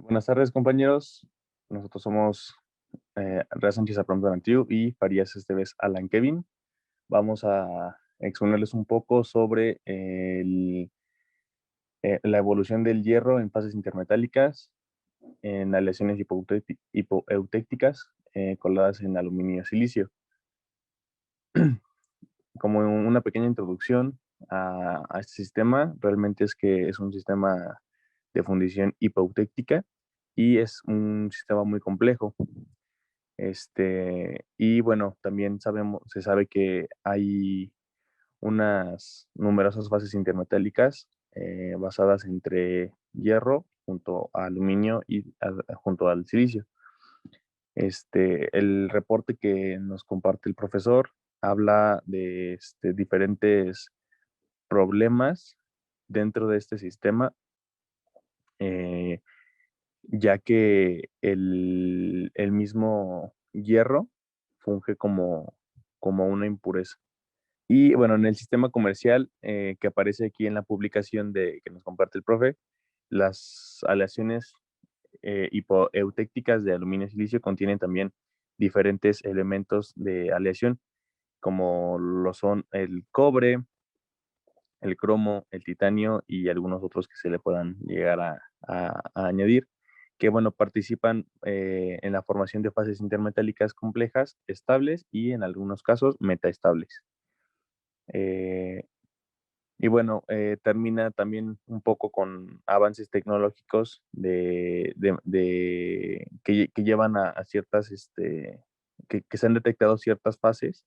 Buenas tardes, compañeros. Nosotros somos Rea Sánchez Apronto y Farías Esteves Alan Kevin. Vamos a exponerles un poco sobre la evolución del hierro en fases intermetálicas, en aleaciones hipoeutécticas coladas en aluminio y silicio. Como una pequeña introducción a este sistema, realmente es que es un sistema de fundición hipoeutéctica y es un sistema muy complejo. Y bueno, también se sabe que hay unas numerosas fases intermetálicas basadas entre hierro junto a aluminio y junto al silicio. El reporte que nos comparte el profesor habla de diferentes problemas dentro de este sistema, eh, ya que el mismo hierro funge como una impureza. Y bueno, en el sistema comercial que aparece aquí en la publicación que nos comparte el profe, las aleaciones hipoeutécticas de aluminio y silicio contienen también diferentes elementos de aleación, como lo son el cobre, el cromo, el titanio y algunos otros que se le puedan llegar a añadir, que bueno, participan en la formación de fases intermetálicas complejas, estables y en algunos casos metaestables. Eh, y bueno, termina también un poco con avances tecnológicos que llevan a ciertas, que se han detectado ciertas fases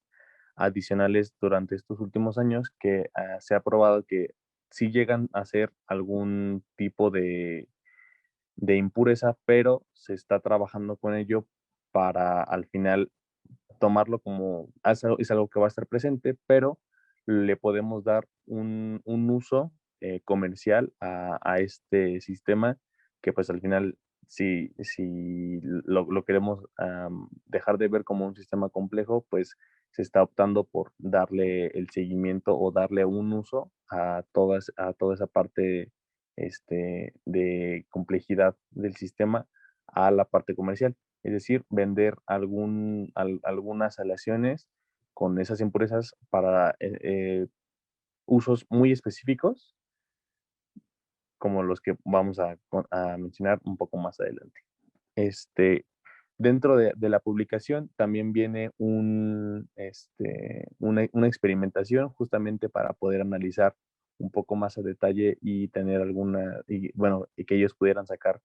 adicionales durante estos últimos años que se ha probado que sí llegan a ser algún tipo de impureza, pero se está trabajando con ello para al final tomarlo como es algo que va a estar presente, pero le podemos dar un uso comercial a este sistema que pues al final si lo queremos dejar de ver como un sistema complejo, pues se está optando por darle el seguimiento o darle un uso a toda esa parte de complejidad del sistema a la parte comercial. Es decir, vender algunas aleaciones con esas impurezas para usos muy específicos, como los que vamos a mencionar un poco más adelante. Este, Dentro de la publicación también viene una experimentación justamente para poder analizar un poco más a detalle y tener y que ellos pudieran sacar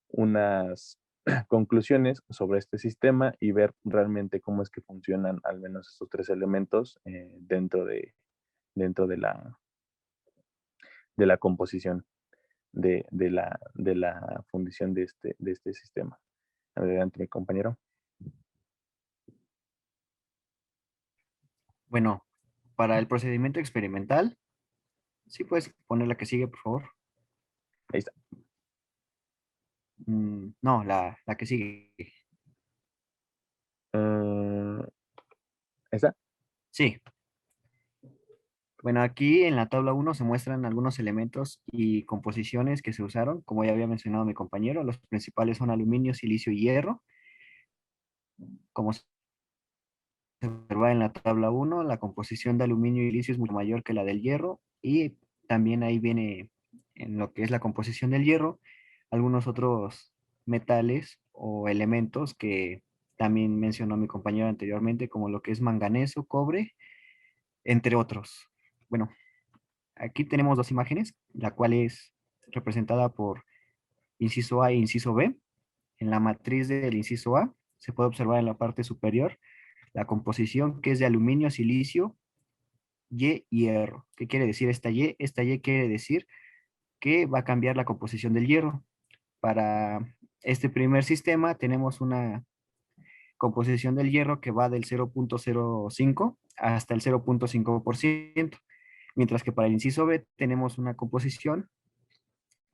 unas conclusiones sobre este sistema y ver realmente cómo es que funcionan al menos estos tres elementos dentro de la composición de la fundición de este sistema. Adelante, mi compañero. Bueno, para el procedimiento experimental, sí puedes poner la que sigue, por favor. Ahí está. No, la que sigue. Ahí está. Sí. Bueno, aquí en la tabla uno se muestran algunos elementos y composiciones que se usaron. Como ya había mencionado mi compañero, los principales son aluminio, silicio y hierro. Como se observa en la tabla uno, la composición de aluminio y silicio es mucho mayor que la del hierro. Y también ahí viene en lo que es la composición del hierro, algunos otros metales o elementos que también mencionó mi compañero anteriormente, como lo que es manganeso, cobre, entre otros. Bueno, aquí tenemos dos imágenes, la cual es representada por inciso A e inciso B. En la matriz del inciso A se puede observar en la parte superior la composición que es de aluminio, silicio, Y y hierro. ¿Qué quiere decir esta Y? Esta Y quiere decir que va a cambiar la composición del hierro. Para este primer sistema tenemos una composición del hierro que va del 0,05 hasta el 0,5%, mientras que para el inciso B tenemos una composición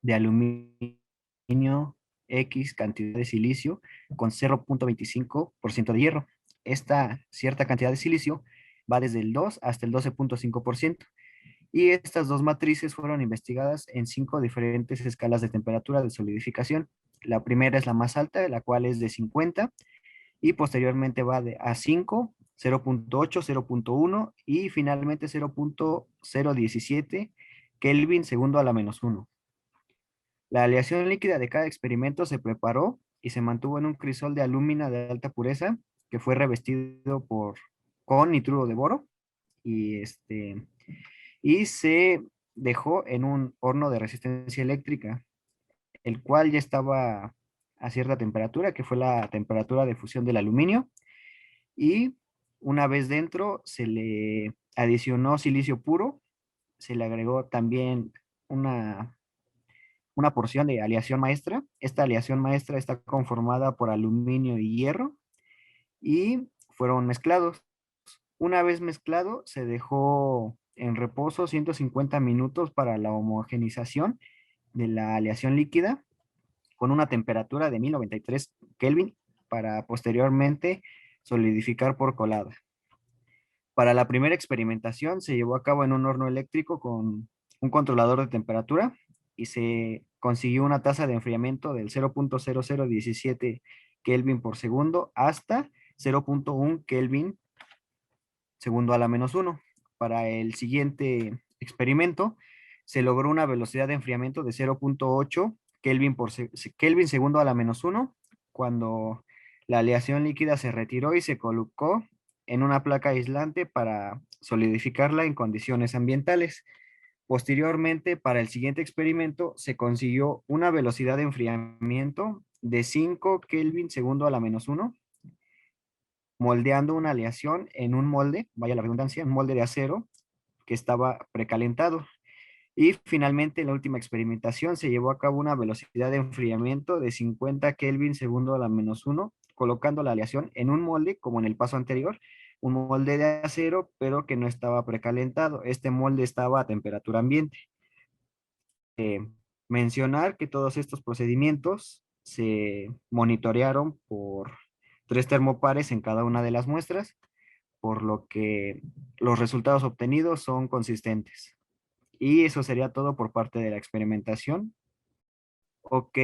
de aluminio X cantidad de silicio con 0,25% de hierro. Esta cierta cantidad de silicio va desde el 2 hasta el 12,5%. Y estas dos matrices fueron investigadas en 5 diferentes escalas de temperatura de solidificación, La primera es la más alta, la cual es de 50, y posteriormente va a 5, 0.8, 0.1 y finalmente 0.017 Kelvin segundo a la menos 1. La aleación líquida de cada experimento se preparó y se mantuvo en un crisol de alúmina de alta pureza que fue revestido con nitruro de boro y, y se dejó en un horno de resistencia eléctrica, el cual ya estaba a cierta temperatura, que fue la temperatura de fusión del aluminio, y una vez dentro se le adicionó silicio puro, se le agregó también una, una porción de aleación maestra. Esta aleación maestra está conformada por aluminio y hierro y fueron mezclados. Una vez mezclado, se dejó en reposo 150 minutos para la homogenización de la aleación líquida con una temperatura de 1093 Kelvin para posteriormente solidificar por colada. Para la primera experimentación se llevó a cabo en un horno eléctrico con un controlador de temperatura y se consiguió una tasa de enfriamiento del 0.0017 Kelvin por segundo hasta 0.1 Kelvin segundo a la menos 1. Para el siguiente experimento se logró una velocidad de enfriamiento de 0.8 Kelvin segundo a la menos 1 cuando la aleación líquida se retiró y se colocó en una placa aislante para solidificarla en condiciones ambientales. Posteriormente, para el siguiente experimento, se consiguió una velocidad de enfriamiento de 5 Kelvin segundo a la menos 1, moldeando una aleación en un molde, vaya la redundancia, un molde de acero que estaba precalentado. Y finalmente, en la última experimentación, se llevó a cabo una velocidad de enfriamiento de 50 Kelvin segundo a la menos 1, colocando la aleación en un molde, como en el paso anterior, un molde de acero, pero que no estaba precalentado. Este molde estaba a temperatura ambiente. Mencionar que todos estos procedimientos se monitorearon por 3 termopares en cada una de las muestras, por lo que los resultados obtenidos son consistentes. Y eso sería todo por parte de la experimentación. Ok,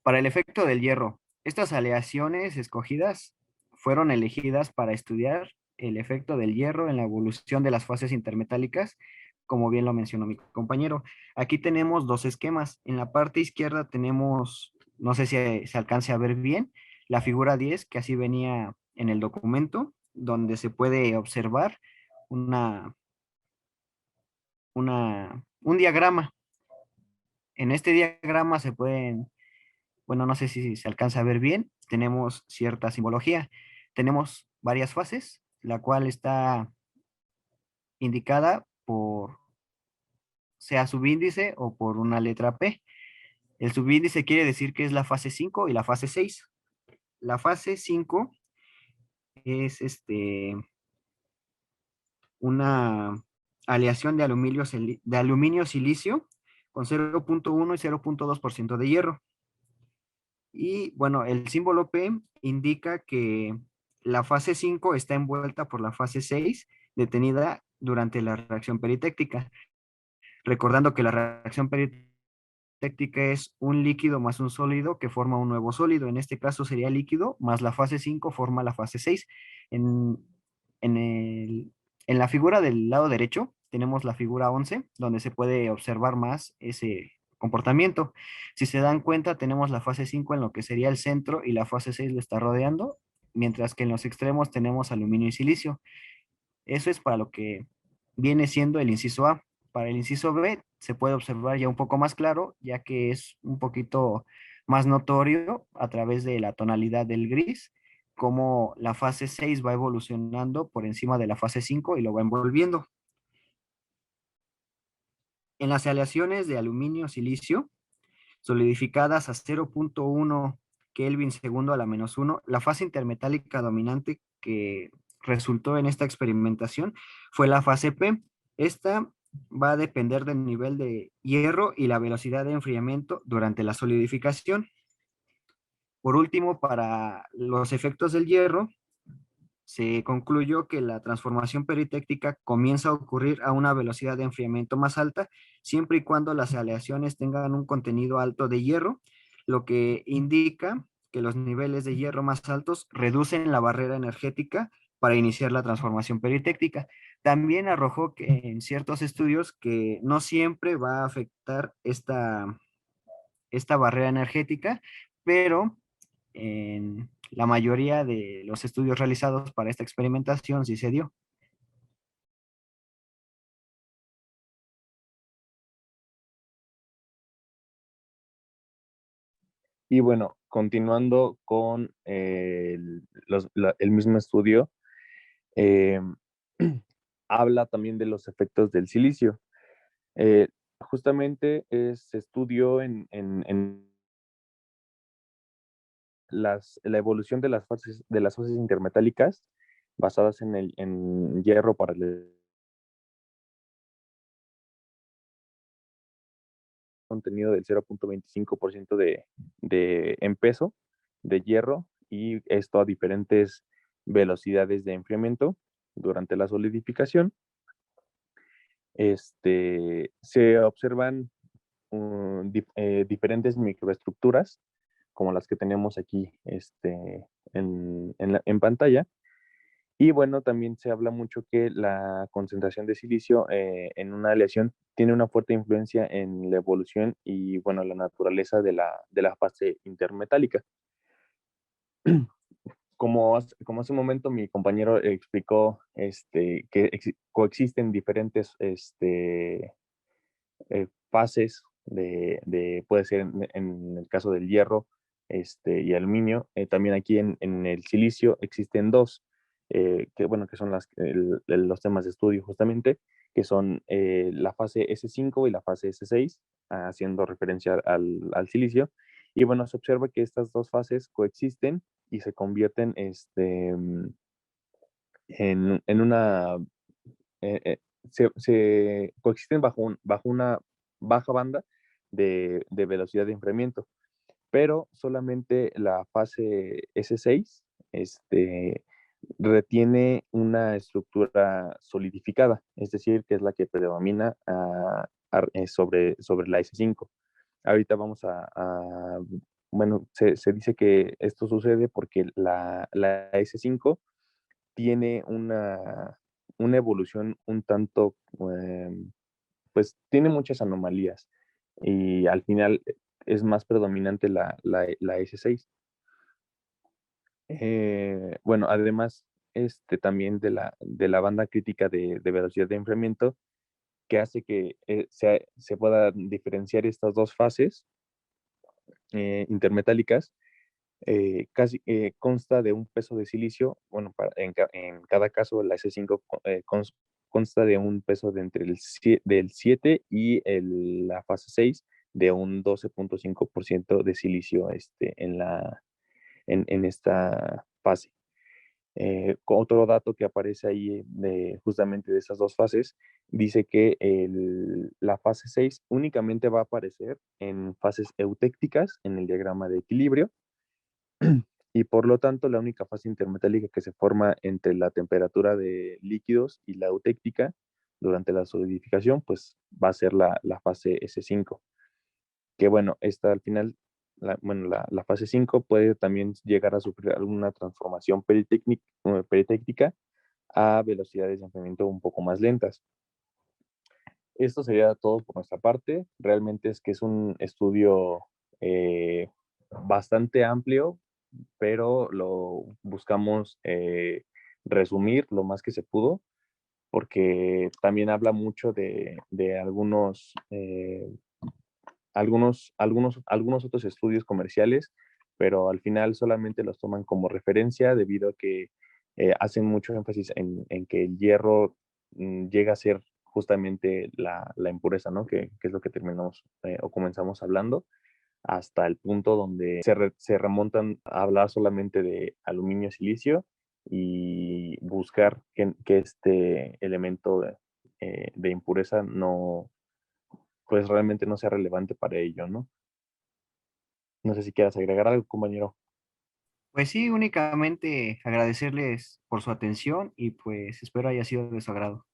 para el efecto del hierro, estas aleaciones escogidas fueron elegidas para estudiar el efecto del hierro en la evolución de las fases intermetálicas, como bien lo mencionó mi compañero. Aquí tenemos dos esquemas. En la parte izquierda tenemos, no sé si se alcance a ver bien, la figura 10, que así venía en el documento, donde se puede observar una, un diagrama. En este diagrama se pueden, bueno, no sé si se alcanza a ver bien, tenemos cierta simbología. Tenemos varias fases, la cual está indicada por, sea subíndice o por una letra P. El subíndice quiere decir que es la fase 5 y la fase 6. La fase 5 es una aleación de aluminio silicio con 0.1 y 0.2% de hierro. Y bueno, el símbolo P indica que la fase 5 está envuelta por la fase 6, detenida durante la reacción peritéctica. Recordando que la reacción peritéctica es un líquido más un sólido que forma un nuevo sólido. En este caso sería líquido, más la fase 5 forma la fase 6. En, en, en la figura del lado derecho tenemos la figura 11, donde se puede observar más ese comportamiento. Si se dan cuenta, tenemos la fase 5 en lo que sería el centro y la fase 6 lo está rodeando, mientras que en los extremos tenemos aluminio y silicio. Eso es para lo que viene siendo el inciso A. Para el inciso B se puede observar ya un poco más claro, ya que es un poquito más notorio a través de la tonalidad del gris, cómo la fase 6 va evolucionando por encima de la fase 5 y lo va envolviendo. En las aleaciones de aluminio-silicio, solidificadas a 0.1 Kelvin segundo a la menos 1, la fase intermetálica dominante que resultó en esta experimentación fue la fase P. Esta va a depender del nivel de hierro y la velocidad de enfriamiento durante la solidificación. Por último, para los efectos del hierro, se concluyó que la transformación peritéctica comienza a ocurrir a una velocidad de enfriamiento más alta, siempre y cuando las aleaciones tengan un contenido alto de hierro. lo que indica que los niveles de hierro más altos reducen la barrera energética para iniciar la transformación peritéctica. También arrojó que en ciertos estudios que no siempre va a afectar esta barrera energética, pero en la mayoría de los estudios realizados para esta experimentación sí se dio. Y bueno, continuando con el mismo estudio, eh, habla también de los efectos del silicio. Eh, Justamente se estudió en la evolución de las fases intermetálicas basadas en hierro para el contenido del 0.25% en peso de hierro, y esto a diferentes velocidades de enfriamiento durante la solidificación. Se observan diferentes microestructuras como las que tenemos aquí en pantalla. Y bueno, también se habla mucho que la concentración de silicio en una aleación tiene una fuerte influencia en la evolución y bueno, la naturaleza de la fase intermetálica. Como hace un momento mi compañero explicó que coexisten diferentes fases puede ser en el caso del hierro y aluminio. También aquí en el silicio existen dos, que bueno, que son los temas de estudio justamente, que son la fase S5 y la fase S6, haciendo referencia al silicio. Y bueno, se observa que estas dos fases coexisten y se convierten en una se coexisten bajo una baja banda de velocidad de enfriamiento, pero solamente la fase S6 este, retiene una estructura solidificada, es decir, que es la que predomina sobre la S5. Ahorita bueno, se dice que esto sucede porque la S5 tiene una evolución un tanto, pues tiene muchas anomalías y al final es más predominante la S6. Bueno, además también de la banda crítica de velocidad de enfriamiento que hace que se puedan diferenciar estas dos fases intermetálicas. Consta de un peso de silicio, bueno, en cada caso la S5 consta de un peso de entre del 7 y la fase 6 de un 12.5% de silicio en esta fase. Otro dato que aparece ahí justamente de esas dos fases dice que la fase 6 únicamente va a aparecer en fases eutécticas en el diagrama de equilibrio, y por lo tanto la única fase intermetálica que se forma entre la temperatura de líquidos y la eutéctica durante la solidificación, pues va a ser la fase S5, que bueno, esta al final, bueno, la fase 5 puede también llegar a sufrir alguna transformación peritéctica a velocidades de enfriamiento un poco más lentas. Esto sería todo por nuestra parte. Realmente es que es un estudio bastante amplio, pero lo buscamos resumir lo más que se pudo, porque también habla mucho de algunos otros estudios comerciales, pero al final solamente los toman como referencia debido a que hacen mucho énfasis en que el hierro llega a ser justamente la impureza, ¿no? Que es lo que terminamos o comenzamos hablando, hasta el punto donde se remontan a hablar solamente de aluminio silicio y buscar que este elemento de impureza no, pues realmente no sea relevante para ello, ¿no? No sé si quieras agregar algo, compañero. Pues sí, únicamente agradecerles por su atención y pues espero haya sido de su agrado.